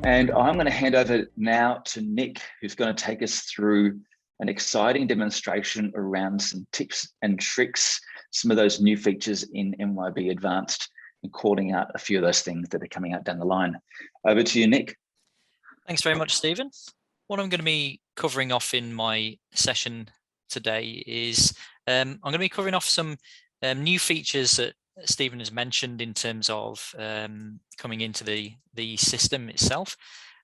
And I'm going to hand over now to Nick, who's going to take us through an exciting demonstration around some tips and tricks, some of those new features in MYOB Advanced, and calling out a few of those things that are coming out down the line. Over to you, Nick. Thanks very much, Stephen. What I'm going to be covering off in my session today is I'm going to be covering off some new features that Stephen has mentioned in terms of coming into the system itself.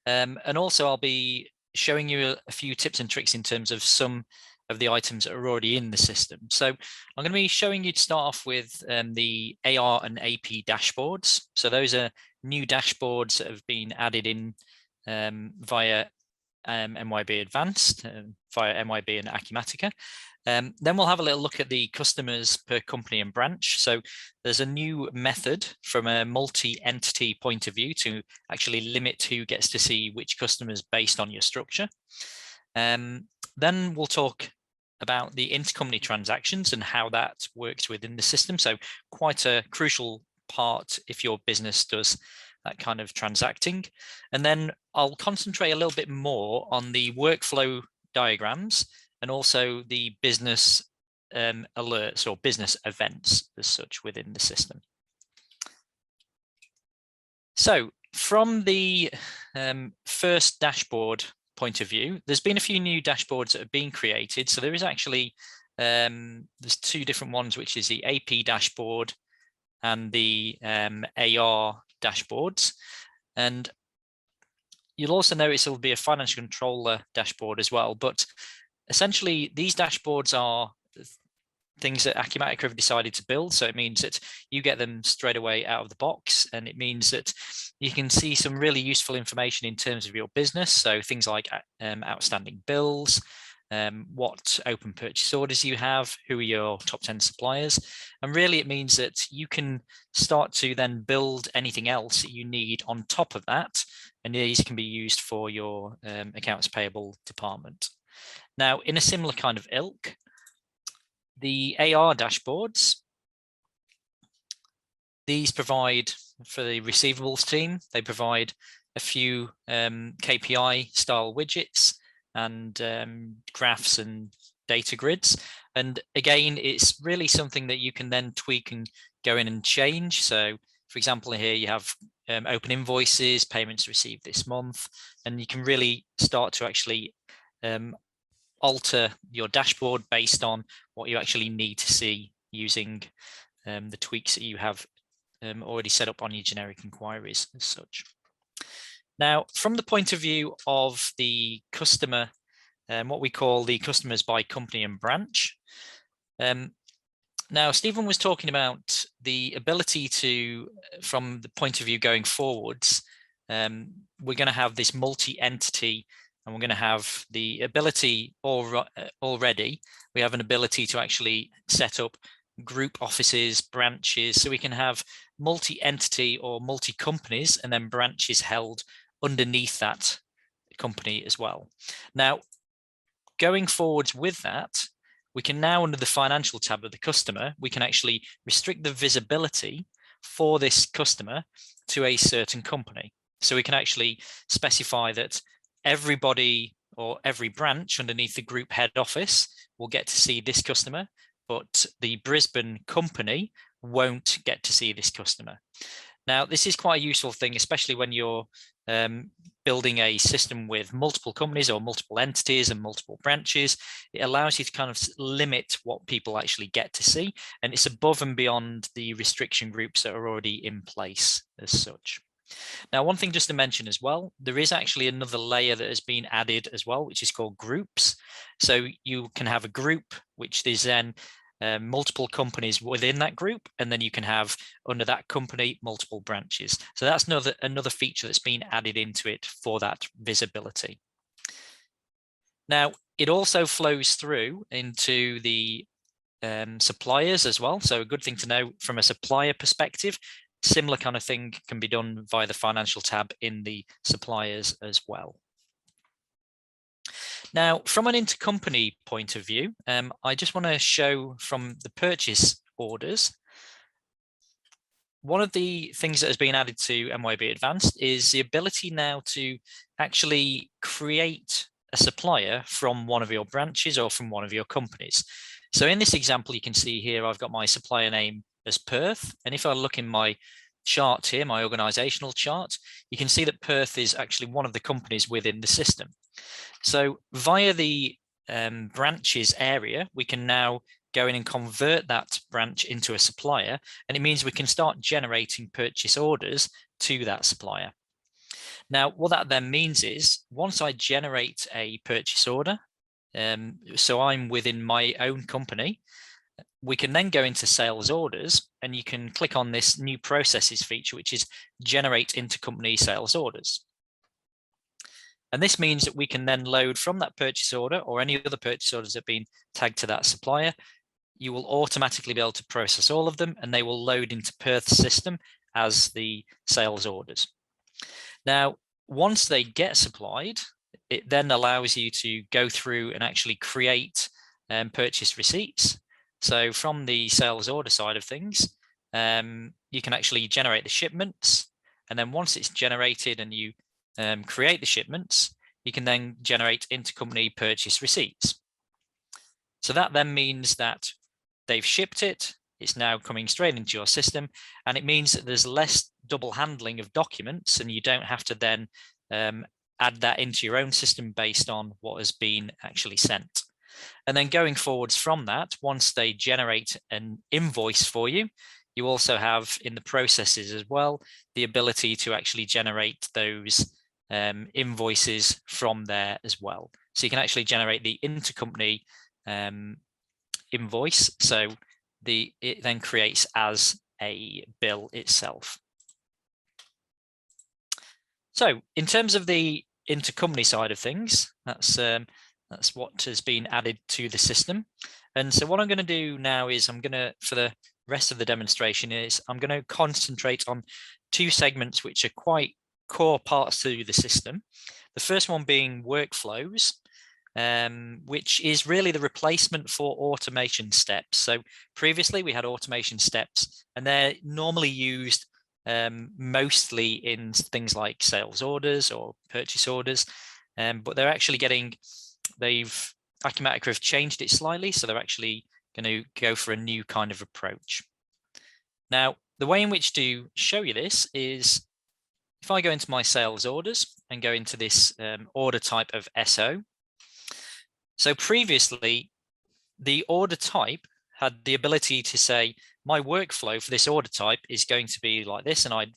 And also I'll be showing you a few tips and tricks in terms of some of the items that are already in the system. So I'm going to be showing you to start off with the AR and AP dashboards. So those are new dashboards that have been added in via MYOB Advanced, via MYOB and Acumatica. Then we'll have a little look at the customers per company and branch. So there's a new method from a multi-entity point of view to actually limit who gets to see which customers based on your structure. Then we'll talk about the intercompany transactions and how that works within the system. So quite a crucial part if your business does that kind of transacting. And then I'll concentrate a little bit more on the workflow diagrams and also the business alerts or business events as such within the system. So from the first dashboard point of view, there's been a few new dashboards that have been created. So there is actually, there's two different ones, which is the AP dashboard and the AR dashboards. And you'll also notice there will be a financial controller dashboard as well. But essentially, these dashboards are things that Acumatica have decided to build. So it means that you get them straight away out of the box. And it means that you can see some really useful information in terms of your business. So things like outstanding bills, what open purchase orders you have, who are your top 10 suppliers. And really it means that you can start to then build anything else that you need on top of that. And these can be used for your accounts payable department. Now, in a similar kind of ilk, the AR dashboards, these provide for the receivables team, they provide a few KPI style widgets and graphs and data grids. And again, it's really something that you can then tweak and go in and change. So for example, here you have open invoices, payments received this month, and you can really start to actually alter your dashboard based on what you actually need to see using the tweaks that you have already set up on your generic inquiries as such. Now, from the point of view of the customer, what we call the customers by company and branch. Now, Stephen was talking about the ability to, from the point of view going forwards, we're going to have this multi-entity, and we're going to have the ability already, we have an ability to actually set up group offices, branches, so we can have multi-entity or multi-companies and then branches held underneath that company as well. Now, going forwards with that, we can now, under the financial tab of the customer, we can actually restrict the visibility for this customer to a certain company. So we can actually specify that everybody or every branch underneath the group head office will get to see this customer, but the Brisbane company won't get to see this customer. Now, this is quite a useful thing, especially when you're building a system with multiple companies or multiple entities and multiple branches. It allows you to kind of limit what people actually get to see, and it's above and beyond the restriction groups that are already in place as such. Now, one thing just to mention as well, there is actually another layer that has been added as well, which is called groups. So you can have a group, which is then multiple companies within that group, and then you can have under that company multiple branches. So that's another feature that's been added into it for that visibility. Now, it also flows through into the suppliers as well. So a good thing to know from a supplier perspective, similar kind of thing can be done via the financial tab in the suppliers as well. Now, from an intercompany point of view, I just want to show from the purchase orders one of the things that has been added to MYOB Advanced is the ability now to actually create a supplier from one of your branches or from one of your companies. So in this example, you can see here, I've got my supplier name as Perth. And if I look in my chart here, my organizational chart, you can see that Perth is actually one of the companies within the system. So via the branches area, we can now go in and convert that branch into a supplier, and it means we can start generating purchase orders to that supplier. Now, what that then means is once I generate a purchase order, so I'm within my own company, we can then go into sales orders, and you can click on this new processes feature, which is generate intercompany sales orders. And this means that we can then load from that purchase order or any other purchase orders that have been tagged to that supplier. You will automatically be able to process all of them, and they will load into Perth's system as the sales orders. Now, once they get supplied, it then allows you to go through and actually create purchase receipts. So from the sales order side of things, you can actually generate the shipments. And then once it's generated and you create the shipments, you can then generate intercompany purchase receipts. So that then means that they've shipped it, it's now coming straight into your system, and it means that there's less double handling of documents, and you don't have to then add that into your own system based on what has been actually sent. And then going forwards from that, once they generate an invoice for you, you also have in the processes as well the ability to actually generate those invoices from there as well. So you can actually generate the intercompany invoice, so it then creates as a bill itself. So in terms of the intercompany side of things, that's what has been added to the system. And so what I'm going to do now is I'm going to, for the rest of the demonstration, is I'm going to concentrate on two segments which are quite core parts to the system. The first one being workflows, which is really the replacement for automation steps. So previously we had automation steps, and they're normally used mostly in things like sales orders or purchase orders, but they're actually Acumatica have changed it slightly, so they're actually going to go for a new kind of approach. Now, the way in which to show you this is if I go into my sales orders and go into this order type of SO. So previously, the order type had the ability to say, my workflow for this order type is going to be like this, and I'd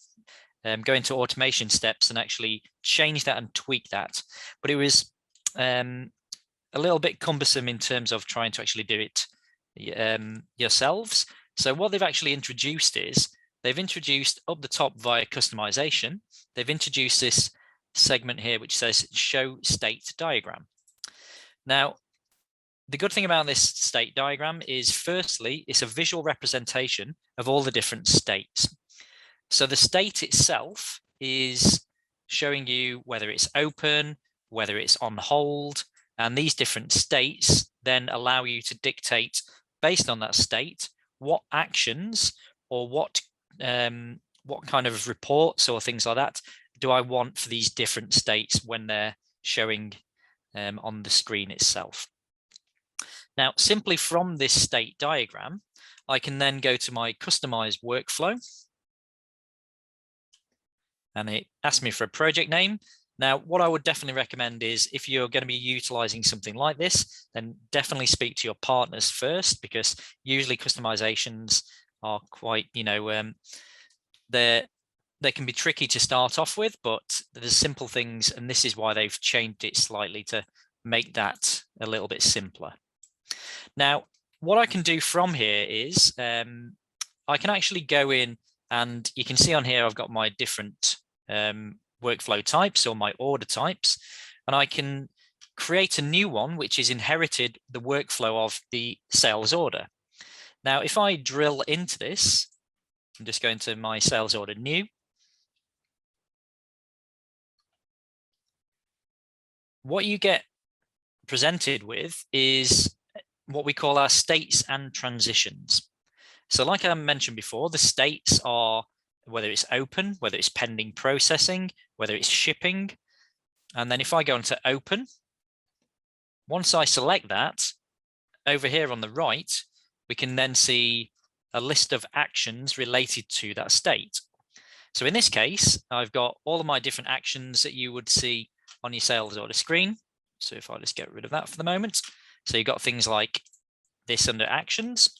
go into automation steps and actually change that and tweak that. But it was a little bit cumbersome in terms of trying to actually do it yourselves. So what they've actually introduced is they've introduced up the top via customization, they've introduced this segment here which says show state diagram. Now, the good thing about this state diagram is firstly, it's a visual representation of all the different states. So the state itself is showing you whether it's open, whether it's on hold, and these different states then allow you to dictate based on that state what actions or what kind of reports or things like that do I want for these different states when they're showing on the screen itself. Now, simply from this state diagram, I can then go to my customized workflow, and it asks me for a project name. Now, what I would definitely recommend is if you're going to be utilizing something like this, then definitely speak to your partners first, because usually customizations are quite, they can be tricky to start off with, but there's simple things, and this is why they've changed it slightly to make that a little bit simpler. Now, what I can do from here is I can actually go in, and you can see on here I've got my different workflow types or my order types, and I can create a new one which is inherited the workflow of the sales order. Now, if I drill into this, I'm just going to my sales order new. What you get presented with is what we call our states and transitions. So like I mentioned before, the states are whether it's open, whether it's pending processing, whether it's shipping. And then if I go into open, once I select that, over here on the right, we can then see a list of actions related to that state. So in this case, I've got all of my different actions that you would see on your sales order screen. So if I just get rid of that for the moment. So you've got things like this under actions.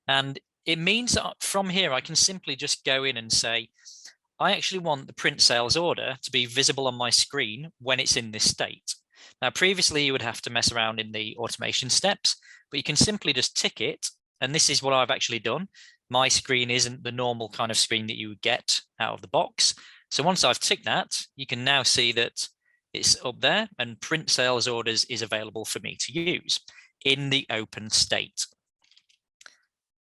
And it means that from here, I can simply just go in and say, I actually want the print sales order to be visible on my screen when it's in this state. Now, previously, you would have to mess around in the automation steps, but you can simply just tick it. And this is what I've actually done. My screen isn't the normal kind of screen that you would get out of the box. So once I've ticked that, you can now see that it's up there and print sales orders is available for me to use in the open state.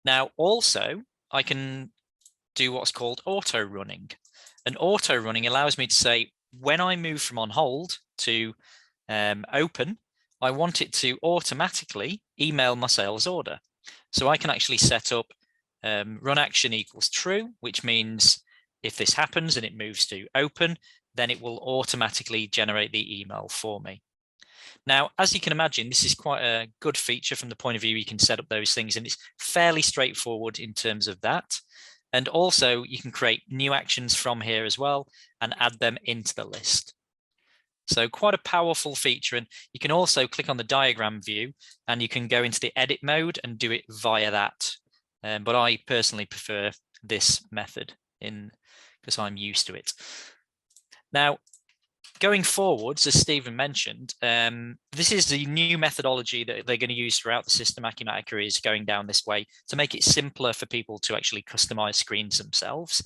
Now, also, I can do what's called auto running. And auto running allows me to say, when I move from on hold to open, I want it to automatically email my sales order. So I can actually set up run action equals true, which means if this happens and it moves to open, then it will automatically generate the email for me. Now, as you can imagine, this is quite a good feature from the point of view you can set up those things, and it's fairly straightforward in terms of that. And also you can create new actions from here as well and add them into the list. So quite a powerful feature. And you can also click on the diagram view and you can go into the edit mode and do it via that. But I personally prefer this method because I'm used to it. Now, going forwards, as Stephen mentioned, this is the new methodology that they're going to use throughout the system. Acumatica is going down this way to make it simpler for people to actually customize screens themselves.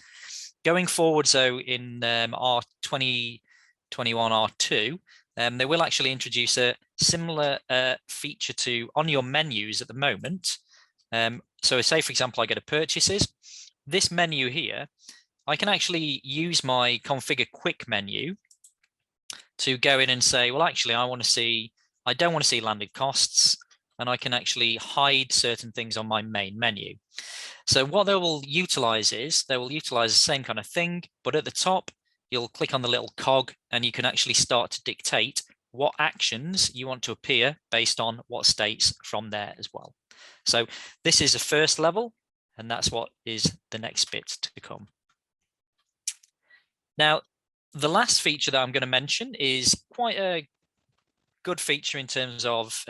Going forward, so in our 2021 R2, they will actually introduce a similar feature to on your menus at the moment. So say, for example, I go to purchases. This menu here, I can actually use my configure quick menu to go in and say, well, actually, I don't want to see landed costs, and I can actually hide certain things on my main menu. So what they will utilize is they will utilize the same kind of thing, but at the top, you'll click on the little cog and you can actually start to dictate what actions you want to appear based on what states from there as well. So this is a first level, and that's what is the next bit to come. Now, the last feature that I'm going to mention is quite a good feature in terms of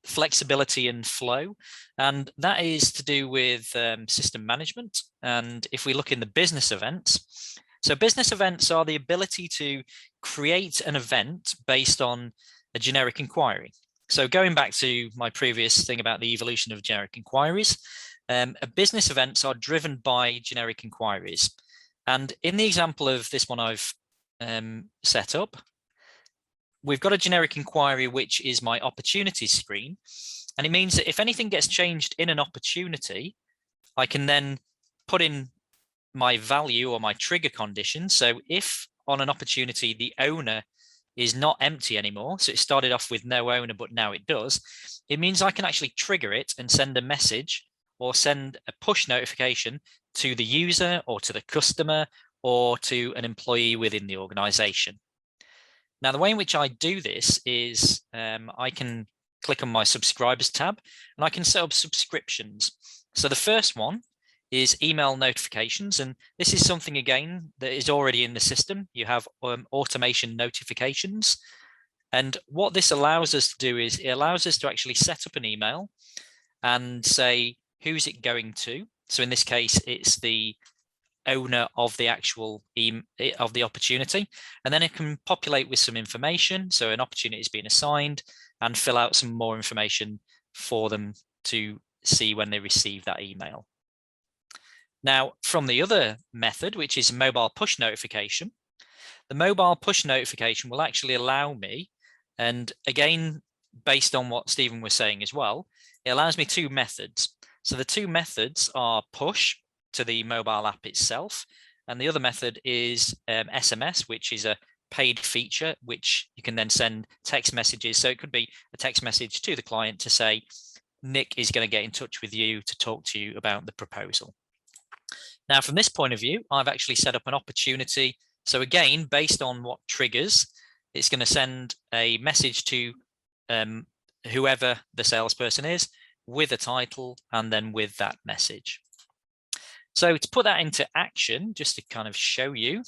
flexibility and flow, and that is to do with system management. And if we look in the business events, so business events are the ability to create an event based on a generic inquiry. So going back to my previous thing about the evolution of generic inquiries, business events are driven by generic inquiries. And in the example of this one I've set up, we've got a generic inquiry, which is my opportunity screen. And it means that if anything gets changed in an opportunity, I can then put in my value or my trigger condition. So if on an opportunity, the owner is not empty anymore, so it started off with no owner, but now it does, it means I can actually trigger it and send a message or send a push notification to the user or to the customer or to an employee within the organization. Now, the way in which I do this is I can click on my subscribers tab and I can set up subscriptions. So the first one is email notifications. And this is something, again, that is already in the system. You have automation notifications. And what this allows us to do is it allows us to actually set up an email and say, who's it going to? So in this case, it's the owner of the actual of the opportunity. And then it can populate with some information. So an opportunity is being assigned and fill out some more information for them to see when they receive that email. Now, from the other method, which is mobile push notification, the mobile push notification will actually allow me, and again, based on what Stephen was saying as well, it allows me two methods. So the two methods are push to the mobile app itself, and the other method is SMS, which is a paid feature, which you can then send text messages. So it could be a text message to the client to say, Nick is going to get in touch with you to talk to you about the proposal. Now, from this point of view, I've actually set up an opportunity. So again, based on what triggers, it's going to send a message to whoever the salesperson is with a title and then with that message. So to put that into action, just to kind of show you.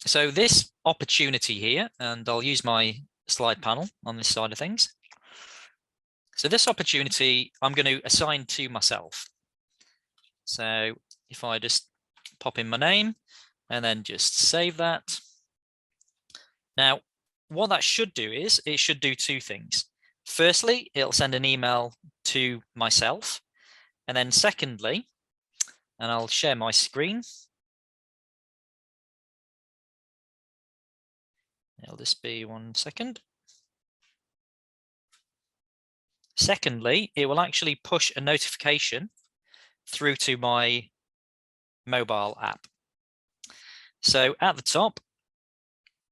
So this opportunity here, and I'll use my slide panel on this side of things. So this opportunity, I'm going to assign to myself. So if I just pop in my name and then just save that. Now, what that should do is it should do two things. Firstly, it'll send an email to myself. And then secondly, and I'll share my screen. It'll just be 1 second. Secondly, it will actually push a notification through to my mobile app. So at the top,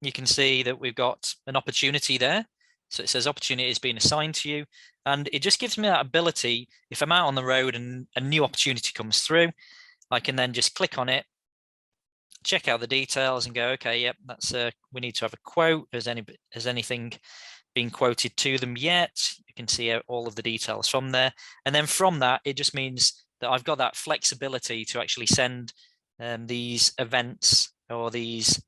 you can see that we've got an opportunity there. So it says opportunity is being assigned to you. And it just gives me that ability, if I'm out on the road and a new opportunity comes through, I can then just click on it, check out the details and go, okay, yep, that's we need to have a quote. Has anything been quoted to them yet? You can see all of the details from there. And then from that, it just means that I've got that flexibility to actually send these events or these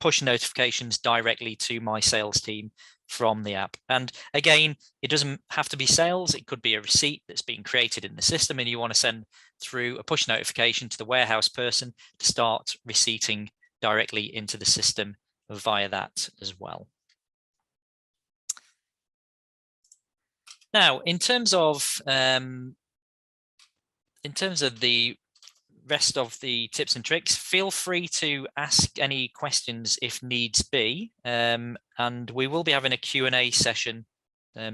push notifications directly to my sales team from the app. And again, it doesn't have to be sales. It could be a receipt that's being created in the system and you want to send through a push notification to the warehouse person to start receipting directly into the system via that as well. Now, in terms of the rest of the tips and tricks, feel free to ask any questions if needs be, and we will be having a Q&A session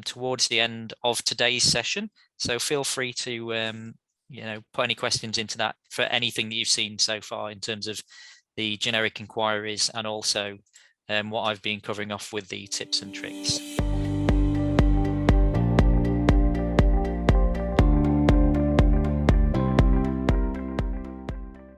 towards the end of today's session. So feel free to put any questions into that for anything that you've seen so far in terms of the generic inquiries and also what I've been covering off with the tips and tricks.